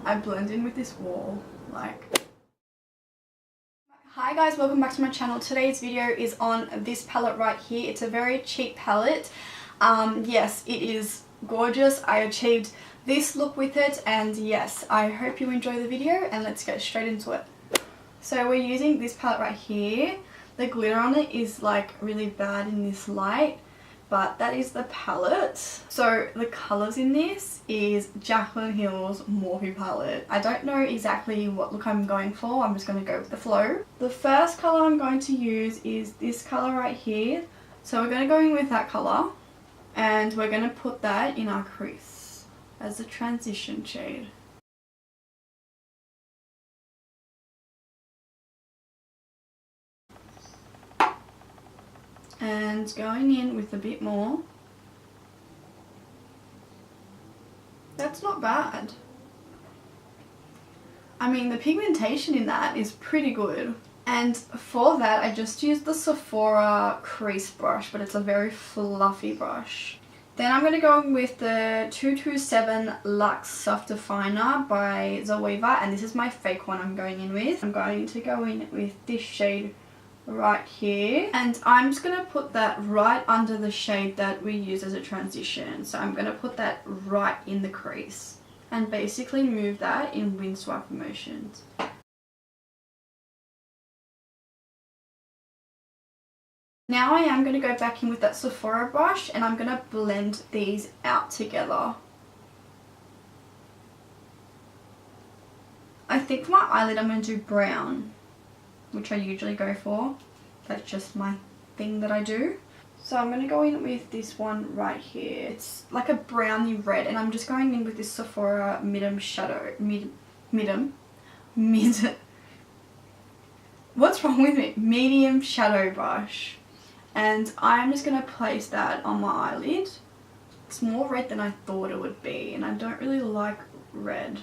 I blend in with this wall, like. Hi guys, welcome back to my channel. Today's video is on this palette right here. It's a very cheap palette. Yes, it is gorgeous. I achieved this look with it, and yes, I hope you enjoy the video, and let's get straight into it. So we're using this palette right here. The glitter on it is like really bad in this light, but that is the palette. So the colours in this is Jaclyn Hill's Morphe Palette. I don't know exactly what look I'm going for. I'm just going to go with the flow. The first colour I'm going to use is this colour right here. So we're going to go in with that colour, and we're going to put that in our crease as a transition shade. And going in with a bit more. That's not bad. I mean, the pigmentation in that is pretty good. And for that, I just used the Sephora crease brush, but it's a very fluffy brush. Then I'm going to go with the 227 Luxe Soft Definer by Zoeva, and this is my fake one I'm going in with. I'm going to go in with this shade right here, and I'm just going to put that right under the shade that we use as a transition. So I'm going to put that right in the crease and basically move that in windswipe motions. Now I am going to go back in with that Sephora brush, and I'm going to blend these out together. I think for my eyelid I'm going to do brown, which I usually go for. That's just my thing that I do. So I'm going to go in with this one right here. It's like a browny red, and I'm just going in with this Sephora medium shadow. What's wrong with me? Medium shadow brush. And I'm just going to place that on my eyelid. It's more red than I thought it would be, and I don't really like red.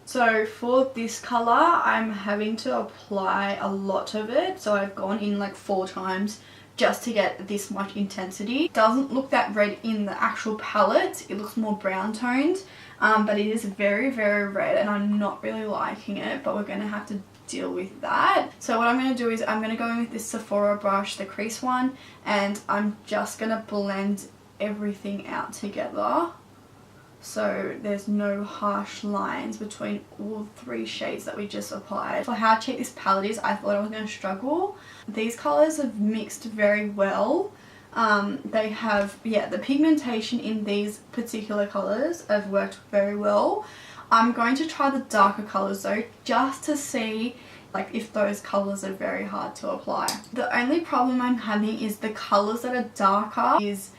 So for this colour, I'm having to apply a lot of it. So I've gone in like 4 times just to get this much intensity. It doesn't look that red in the actual palette. It looks more brown toned, but it is very, very red, and I'm not really liking it, but we're going to have to deal with that. So what I'm going to do is I'm going to go in with this Sephora brush, the crease one, and I'm just going to blend everything out together, so there's no harsh lines between all 3 shades that we just applied. For how cheap this palette is, I thought I was going to struggle. These colours have mixed very well. They have, yeah, the pigmentation in these particular colours have worked very well. I'm going to try the darker colours though, just to see like if those colours are very hard to apply. The only problem I'm having is the colours that are darker is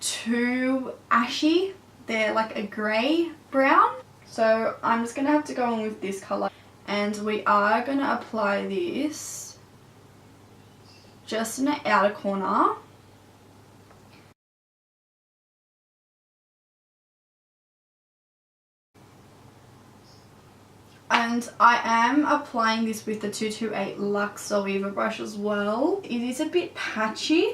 too ashy. They're like a grey brown. So I'm just going to have to go on with this colour, and we are going to apply this just in the outer corner. And I am applying this with the 228 Luxe Zoeva brush as well. It is a bit patchy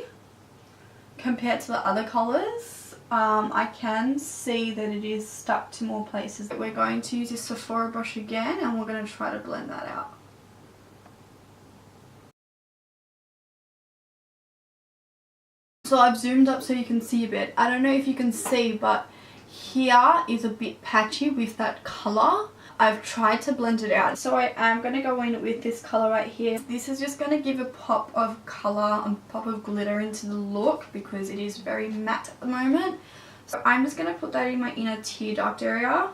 compared to the other colours. I can see that it is stuck to more places. We're going to use this Sephora brush again, and we're going to try to blend that out. So I've zoomed up so you can see a bit. I don't know if you can see, but here is a bit patchy with that colour. I've tried to blend it out. So I am going to go in with this colour right here. This is just going to give a pop of colour and pop of glitter into the look, because it is very matte at the moment. So I'm just going to put that in my inner tear duct area.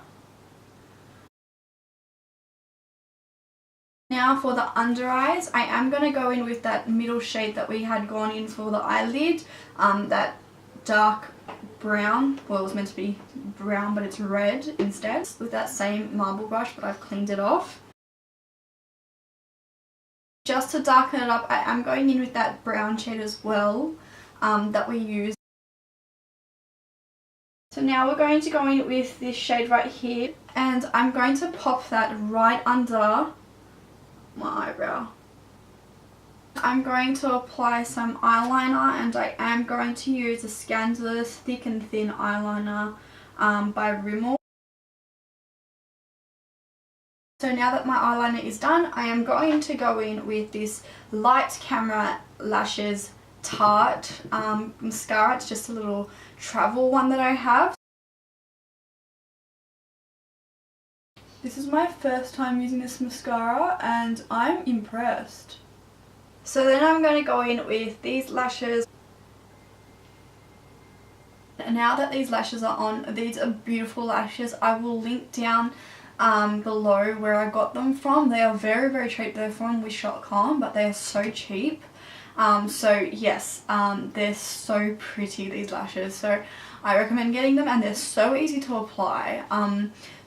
Now for the under eyes, I am going to go in with that middle shade that we had gone in for the eyelid. That dark brown. Well, it was meant to be brown, but it's red instead, with that same marble brush, but I've cleaned it off. Just to darken it up, I am going in with that brown shade as well, that we used. So now we're going to go in with this shade right here, and I'm going to pop that right under my eyebrow. I'm going to apply some eyeliner, and I am going to use a Scandalous Thick and Thin Eyeliner by Rimmel. So now that my eyeliner is done, I am going to go in with this Light Camera Lashes Tarte mascara. It's just a little travel one that I have. This is my first time using this mascara and I'm impressed. So then I'm going to go in with these lashes. And now that these lashes are on, these are beautiful lashes. I will link down below where I got them from. They are very, very cheap. They're from wish.com, but they are so cheap. So yes, they're so pretty, these lashes. So I recommend getting them, and they're so easy to apply.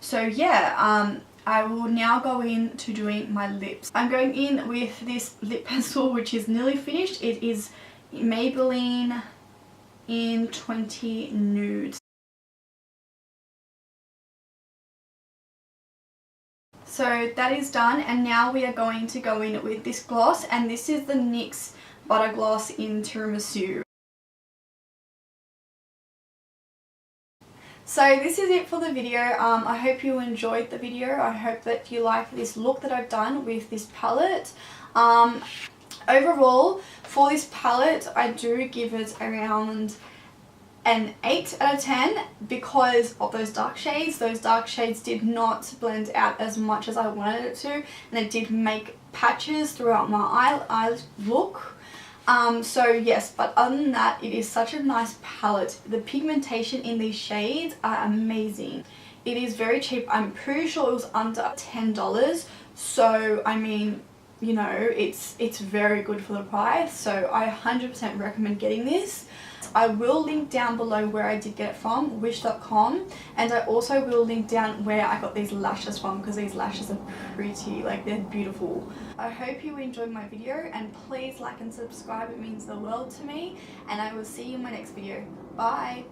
So yeah, I will now go into doing my lips. I'm going in with this lip pencil, which is nearly finished. It is Maybelline in 20 Nude. So that is done, and now we are going to go in with this gloss, and this is the NYX Butter Gloss in Tiramisu. So this is it for the video. I hope you enjoyed the video. I hope that you like this look that I've done with this palette. Overall, for this palette, I do give it around an 8 out of 10 because of those dark shades. Those dark shades did not blend out as much as I wanted it to, and it did make patches throughout my eye look. So yes, but other than that, it is such a nice palette. The pigmentation in these shades are amazing. It is very cheap. I'm pretty sure it was under $10. So I mean, you know, it's very good for the price. So I 100% recommend getting this. I will link down below where I did get it from, wish.com, and I also will link down where I got these lashes from, because these lashes are pretty, like they're beautiful. I hope you enjoyed my video, and please like and subscribe, it means the world to me, and I will see you in my next video. Bye!